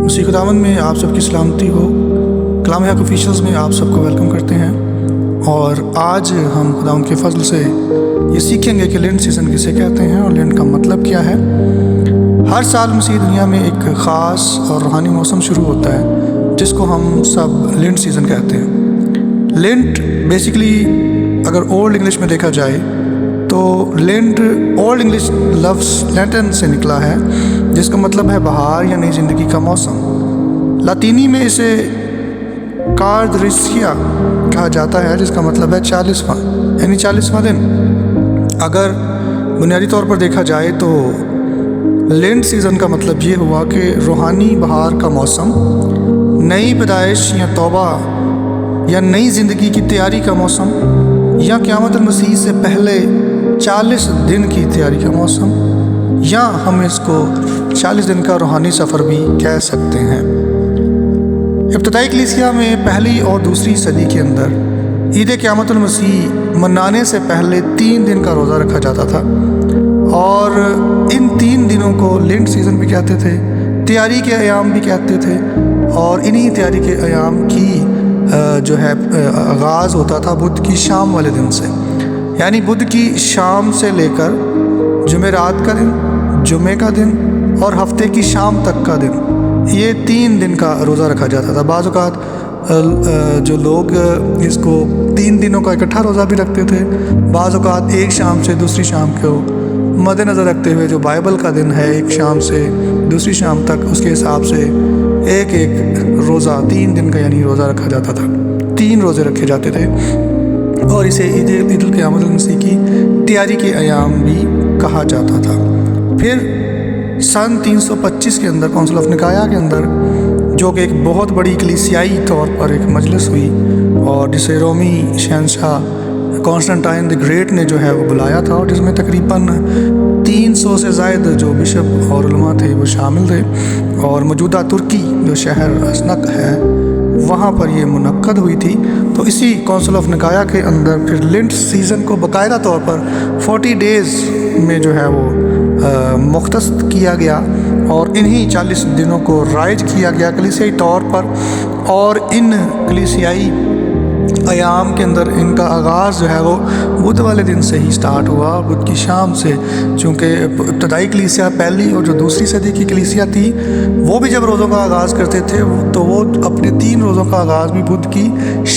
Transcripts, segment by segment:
مسیح خداوند میں آپ سب کی سلامتی ہو۔ کلام حق آفیشیلز میں آپ سب کو ویلکم کرتے ہیں، اور آج ہم خداوند کے فضل سے یہ سیکھیں گے کہ لینٹ سیزن کسے کہتے ہیں اور لینٹ کا مطلب کیا ہے۔ ہر سال مسیح دنیا میں ایک خاص اور روحانی موسم شروع ہوتا ہے جس کو ہم سب لینٹ سیزن کہتے ہیں۔ لینٹ بیسیکلی اگر اولڈ انگلش میں دیکھا جائے تو لینٹ اولڈ انگلش لفظ لینٹن سے نکلا ہے، جس کا مطلب ہے بہار یا نئی زندگی کا موسم۔ لاطینی میں اسے کارڈریسیا کہا جاتا ہے، جس کا مطلب ہے 40واں یعنی 40واں دن۔ اگر بنیادی طور پر دیکھا جائے تو لینٹ سیزن کا مطلب یہ ہوا کہ روحانی بہار کا موسم، نئی پیدائش یا توبہ یا نئی زندگی کی تیاری کا موسم، یا قیامت المسیح سے پہلے 40 دن کی تیاری کا موسم، یا ہم اس کو 40 دن کا روحانی سفر بھی کہہ سکتے ہیں۔ ابتدائی کلیسیا میں پہلی اور دوسری صدی کے اندر عید قیامت المسیح منانے سے پہلے 3 دن کا روزہ رکھا جاتا تھا، اور ان 3 دنوں کو لینٹ سیزن بھی کہتے تھے، تیاری کے ایام بھی کہتے تھے، اور انہی تیاری کے ایام کی جو ہے آغاز ہوتا تھا بدھ کی شام والے دن سے، یعنی بدھ کی شام سے لے کر جمعرات کا دن، جمعے کا دن اور ہفتے کی شام تک کا دن، یہ 3 دن کا روزہ رکھا جاتا تھا۔ بعض اوقات جو لوگ اس کو 3 دنوں کا اکٹھا روزہ بھی رکھتے تھے، بعض اوقات ایک شام سے دوسری شام کو مد نظر رکھتے ہوئے جو بائبل کا دن ہے ایک شام سے دوسری شام تک، اس کے حساب سے ایک روزہ 3 دن کا یعنی روزہ رکھا جاتا تھا۔ 3 روزے رکھے جاتے تھے، اور اسے عید القیامت المسیح کی تیاری کے ایام بھی کہا جاتا تھا۔ پھر سن 325 کے اندر کونسل آف نکایا کے اندر، جو کہ ایک بہت بڑی کلیسیائی طور پر ایک مجلس ہوئی، اور جسے رومی شہنشاہ کانسٹنٹائن دی گریٹ نے جو ہے وہ بلایا تھا، اور جس میں تقریباً 300 سے زائد جو بشپ اور علماء تھے وہ شامل تھے، اور موجودہ ترکی جو شہر ازنک ہے وہاں پر یہ منعقد ہوئی تھی۔ تو اسی کونسل آف نکایا کے اندر پھر لینٹ سیزن کو باقاعدہ طور پر 40 ڈیز میں جو ہے وہ مختص کیا گیا، اور انہی 40 دنوں کو رائج کیا گیا کلیسیائی طور پر، اور ان کلیسیائی ایام کے اندر ان کا آغاز جو ہے وہ بدھ والے دن سے ہی سٹارٹ ہوا، بدھ کی شام سے، چونکہ ابتدائی کلیسیا پہلی اور جو دوسری صدی کی کلیسیا تھی وہ بھی جب روزوں کا آغاز کرتے تھے تو وہ اپنے 3 روزوں کا آغاز بھی بدھ کی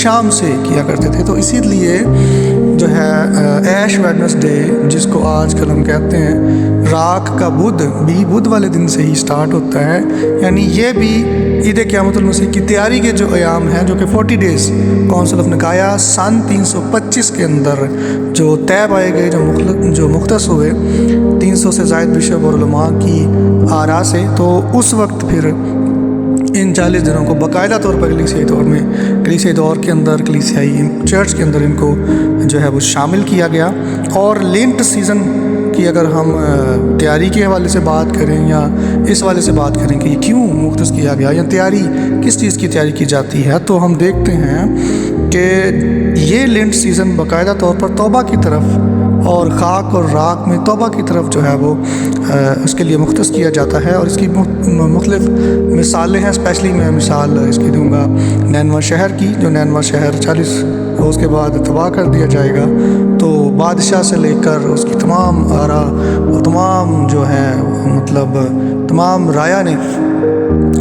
شام سے کیا کرتے تھے۔ تو اسی لیے جو ہے ایش ویڈنسڈے، جس کو آج کل ہم کہتے ہیں راک کا بدھ، بھی بدھ والے دن سے ہی سٹارٹ ہوتا ہے، یعنی یہ بھی عید قیامت المسیح کی تیاری کے جو ایام ہیں، جو کہ 40 ڈیز کونسل آف نکایا سن 325 کے اندر جو طے پائے گئے، جو مختص ہوئے 300 سے زائد بشپ اور علماء کی آراء سے، تو اس وقت پھر ان 40 دنوں کو باقاعدہ طور پر کلیسیائی دور کے اندر، کلیسیائی چرچ کے اندر ان کو جو ہے وہ شامل کیا گیا۔ اور لینٹ سیزن کی اگر ہم تیاری کے حوالے سے بات کریں یا اس حوالے سے بات کریں کہ یہ کیوں مختص کیا گیا، یا تیاری کس چیز کی تیاری کی جاتی ہے، تو ہم دیکھتے ہیں کہ یہ لینٹ سیزن باقاعدہ طور پر توبہ کی طرف اور خاک اور راک میں توبہ کی طرف جو ہے وہ اس کے لیے مختص کیا جاتا ہے، اور اس کی مختلف مثالیں ہیں۔ اسپیشلی میں مثال اس کی دوں گا نینوا شہر کی، جو نینوا شہر 40 روز کے بعد تباہ کر دیا جائے گا۔ تو بادشاہ سے لے کر اس کی تمام آراء اور تمام جو ہے مطلب تمام رایا نے،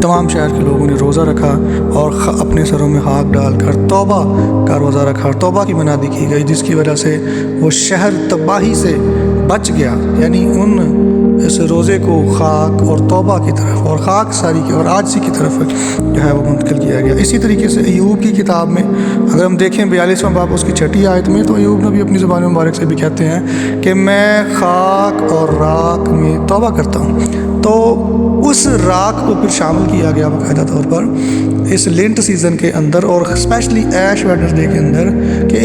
تمام شہر کے لوگوں نے روزہ رکھا اور اپنے سروں میں خاک ڈال کر توبہ کا روزہ رکھا، اور توبہ کی منادی کی گئی، جس کی وجہ سے وہ شہر تباہی سے بچ گیا۔ یعنی اس روزے کو خاک اور توبہ کی طرف اور خاک ساری کی اور عاجزی کی طرف جو ہے وہ منتقل کیا گیا۔ اسی طریقے سے ایوب کی کتاب میں اگر ہم دیکھیں 42واں باب اس کی 6 آیت میں، تو ایوب نبی اپنی زبان مبارک سے بھی کہتے ہیں کہ میں خاک اور راک میں توبہ کرتا ہوں۔ تو اس راک کو پھر شامل کیا گیا باقاعدہ طور پر اس لینٹ سیزن کے اندر، اور اسپیشلی ایش ویڈنسڈے کے اندر، کہ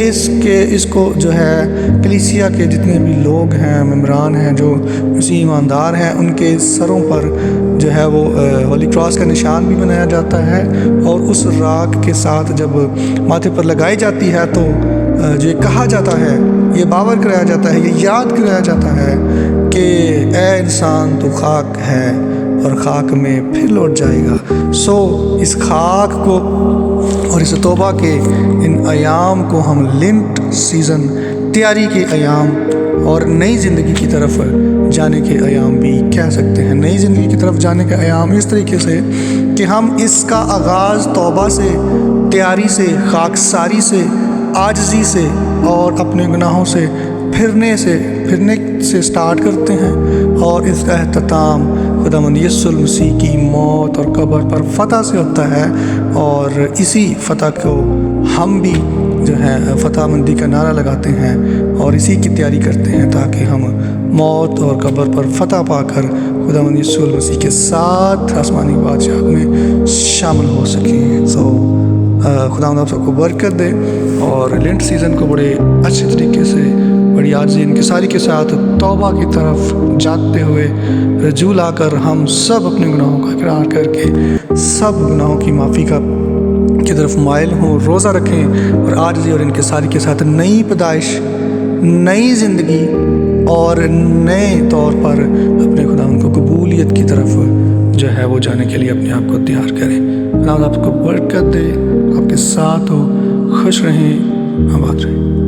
اس کو جو ہے کلیسیا کے جتنے بھی لوگ ہیں، ممبران ہیں، جو مسیحی ایماندار ہیں، ان کے سروں پر جو ہے وہ ہولی کراس کا نشان بھی بنایا جاتا ہے، اور اس راک کے ساتھ جب ماتھے پر لگائی جاتی ہے تو جو کہا جاتا ہے، یہ باور کرایا جاتا ہے، یہ یاد کرایا جاتا ہے کہ اے انسان تو خاک ہے اور خاک میں پھر لوٹ جائے گا۔ سو اس خاک کو اور اس توبہ کے ان ایام کو ہم لینٹ سیزن، تیاری کے ایام اور نئی زندگی کی طرف جانے کے ایام بھی کہہ سکتے ہیں۔ نئی زندگی کی طرف جانے کے ایام اس طریقے سے کہ ہم اس کا آغاز توبہ سے، تیاری سے، خاکساری سے، عاجزی سے اور اپنے گناہوں سے پھرنے سے سٹارٹ کرتے ہیں، اور اس کا اختتام خداوند یسوع المسیح کی موت اور قبر پر فتح سے ہوتا ہے، اور اسی فتح کو ہم بھی جو ہے فتح مندی کا نعرہ لگاتے ہیں اور اسی کی تیاری کرتے ہیں تاکہ ہم موت اور قبر پر فتح پا کر خداوند یسوع المسیح کے ساتھ آسمانی بادشاہت میں شامل ہو سکیں۔ خداوند آپ سب کو برکت دے، اور لینٹ سیزن کو بڑے اچھے طریقے سے، بڑی عاجزی انکساری کے ساتھ توبہ کی طرف جاتے ہوئے رجوع لا کر ہم سب اپنے گناہوں کا اقرار کر کے سب گناہوں کی معافی کی طرف مائل ہوں، روزہ رکھیں، اور عاجزی اور انکساری کے ساتھ نئی پیدائش، نئی زندگی اور نئے طور پر اپنے خداوند کو قبولیت کی طرف جو ہے وہ جانے کے لیے اپنے آپ کو تیار کریں۔ خداوند آپ کو برکت دے، آپ کے ساتھ ہو، خوش رہیں، آباد رہیں۔